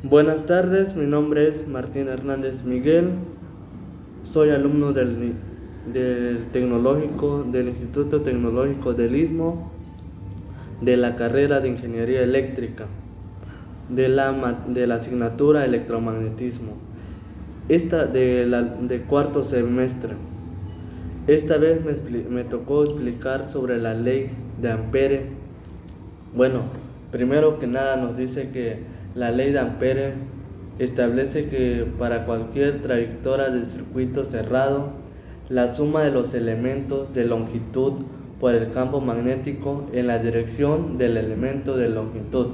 Buenas tardes, mi nombre es Martín Hernández Miguel, soy alumno del Tecnológico, del Instituto Tecnológico del Istmo, de la carrera de Ingeniería Eléctrica, de la asignatura Electromagnetismo, de cuarto semestre. Esta vez me tocó explicar sobre la ley de Ampere. Bueno, primero que nada nos dice que la ley de Ampere establece que para cualquier trayectoria del circuito cerrado, la suma de los elementos de longitud por el campo magnético en la dirección del elemento de longitud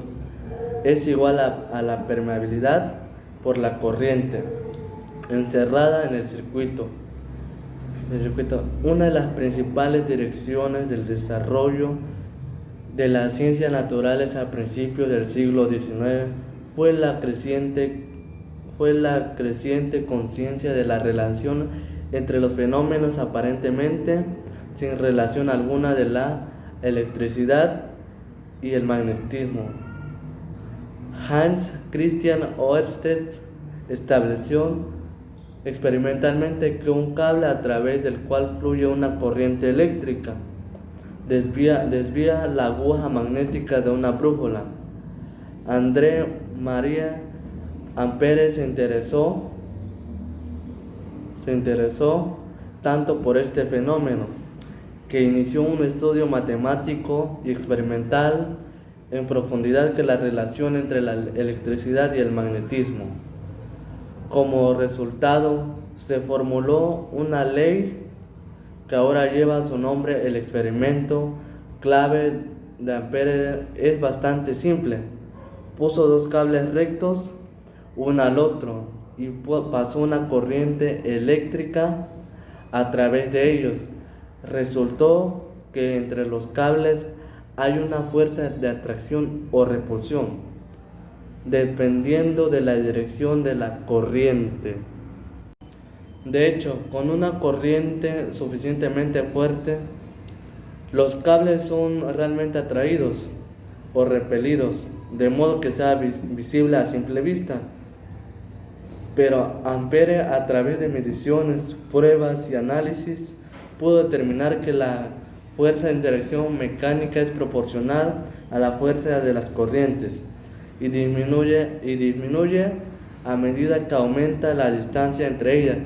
es igual a la permeabilidad por la corriente encerrada en el circuito. Una de las principales direcciones del desarrollo de las ciencias naturales a principios del siglo XIX fue la creciente conciencia de la relación entre los fenómenos aparentemente sin relación alguna de la electricidad y el magnetismo. Hans Christian Ørsted estableció experimentalmente que un cable a través del cual fluye una corriente eléctrica desvía la aguja magnética de una brújula. André María Ampère se interesó tanto por este fenómeno que inició un estudio matemático y experimental en profundidad que la relación entre la electricidad y el magnetismo. Como resultado, se formuló una ley que ahora lleva su nombre. El experimento clave de Ampère es bastante simple. Puso dos cables rectos uno al otro y pasó una corriente eléctrica a través de ellos. Resultó que entre los cables hay una fuerza de atracción o repulsión, dependiendo de la dirección de la corriente. De hecho, con una corriente suficientemente fuerte, los cables son realmente atraídos o repelidos, de modo que sea visible a simple vista. Pero Ampère, a través de mediciones, pruebas y análisis, pudo determinar que la fuerza de interacción mecánica es proporcional a la fuerza de las corrientes y disminuye a medida que aumenta la distancia entre ellas.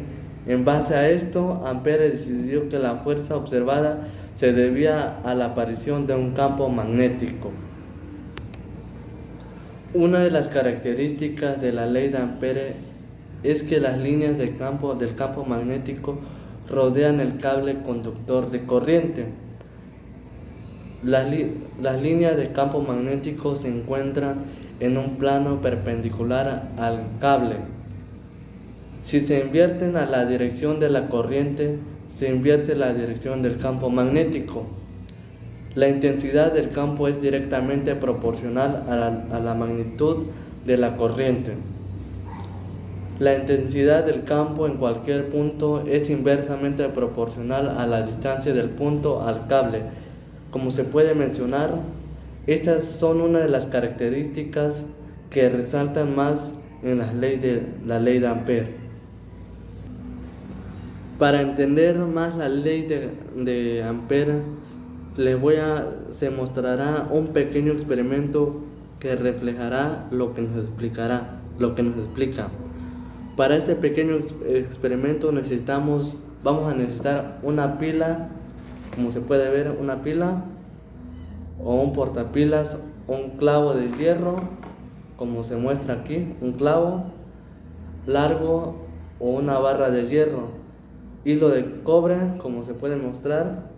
En base a esto, Ampère decidió que la fuerza observada se debía a la aparición de un campo magnético. Una de las características de la ley de Ampère es que las líneas del campo magnético rodean el cable conductor de corriente. Las líneas de campo magnético se encuentran en un plano perpendicular al cable. Si se invierten a la dirección de la corriente, se invierte la dirección del campo magnético. La intensidad del campo es directamente proporcional a la magnitud de la corriente. La intensidad del campo en cualquier punto es inversamente proporcional a la distancia del punto al cable. Como se puede mencionar, estas son una de las características que resaltan más en la ley de Ampère. Para entender más la ley de Ampère, se mostrará un pequeño experimento que reflejará lo que nos explica. Para este pequeño experimento vamos a necesitar una pila, como se puede ver, una pila o un portapilas, un clavo de hierro, como se muestra aquí, un clavo largo o una barra de hierro, hilo de cobre, como se puede mostrar,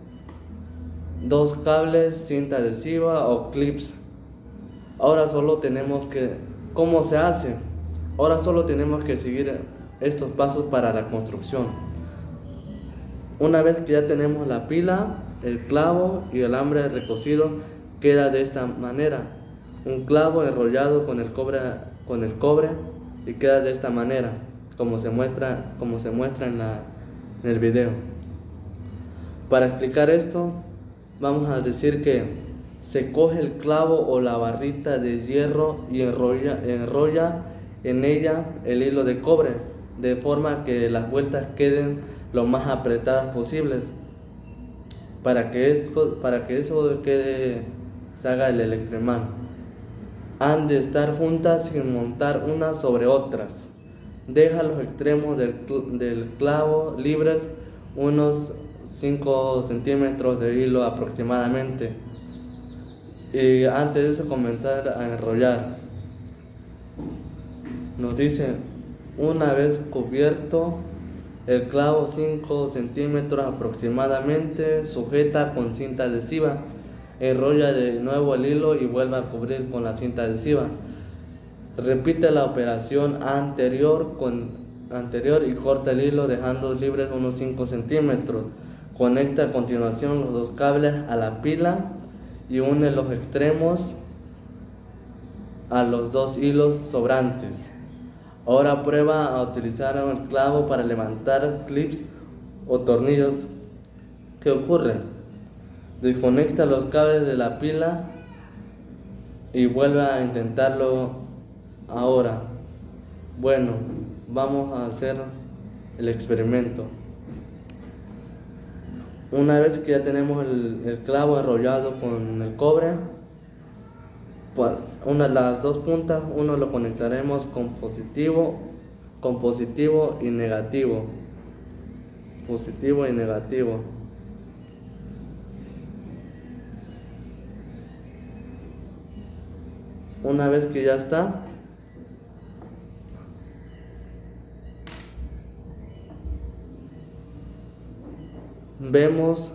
dos cables, cinta adhesiva o clips. Ahora solo tenemos que, ¿cómo se hace? Ahora solo tenemos que seguir estos pasos para la construcción. Una vez que ya tenemos la pila, el clavo y el alambre recocido, queda de esta manera. Un clavo enrollado con el cobre y queda de esta manera, como se muestra en el video. Para explicar esto, vamos a decir que se coge el clavo o la barrita de hierro y enrolla en ella el hilo de cobre, de forma que las vueltas queden lo más apretadas posibles, para que eso quede, se haga el electroimán. Han de estar juntas sin montar unas sobre otras. Deja los extremos del clavo libres, unos 5 centímetros de hilo aproximadamente. Y antes de eso comenzar a enrollar. Nos dice, una vez cubierto el clavo 5 centímetros aproximadamente, sujeta con cinta adhesiva, enrolla de nuevo el hilo y vuelve a cubrir con la cinta adhesiva. Repite la operación anterior y corta el hilo dejando libres unos 5 centímetros. Conecta a continuación los dos cables a la pila y une los extremos a los dos hilos sobrantes. Ahora prueba a utilizar el clavo para levantar clips o tornillos. ¿Qué ocurre? Desconecta los cables de la pila y vuelve a intentarlo ahora. Bueno, vamos a hacer el experimento. Una vez que ya tenemos el clavo enrollado con el cobre, las dos puntas, uno lo conectaremos con positivo y negativo. Positivo y negativo. Una vez que ya está, vemos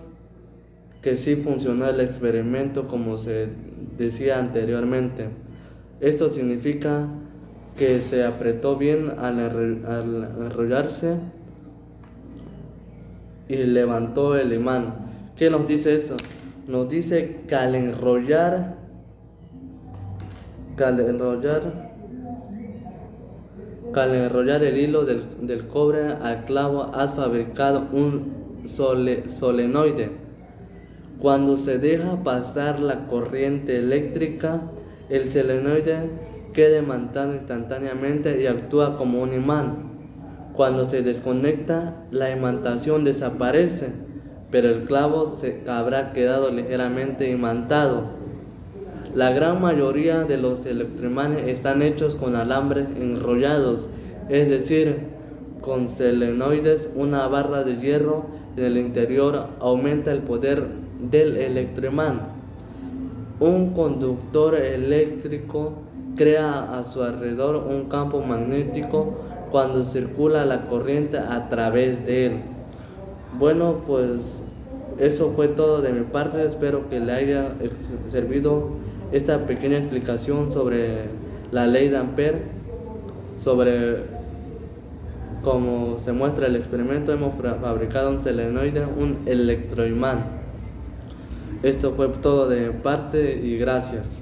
que sí funcionó el experimento como se decía anteriormente. Esto significa que se apretó bien al enrollarse y levantó el imán. ¿Qué nos dice eso? Nos dice que al enrollar el hilo del cobre al clavo, has fabricado un solenoide. Cuando se deja pasar la corriente eléctrica, el solenoide queda imantado instantáneamente y actúa como un imán. Cuando se desconecta, la imantación desaparece, pero el clavo habrá quedado ligeramente imantado. La gran mayoría de los electroimanes están hechos con alambres enrollados, es decir, con solenoides. Una barra de hierro en el interior aumenta el poder del electroimán. Un conductor eléctrico crea a su alrededor un campo magnético cuando circula la corriente a través de él. Bueno, pues eso fue todo de mi parte. Espero que le haya servido esta pequeña explicación sobre la ley de Ampère, sobre cómo se muestra el experimento. Hemos fabricado un solenoide, un electroimán. Esto fue todo de mi parte y gracias.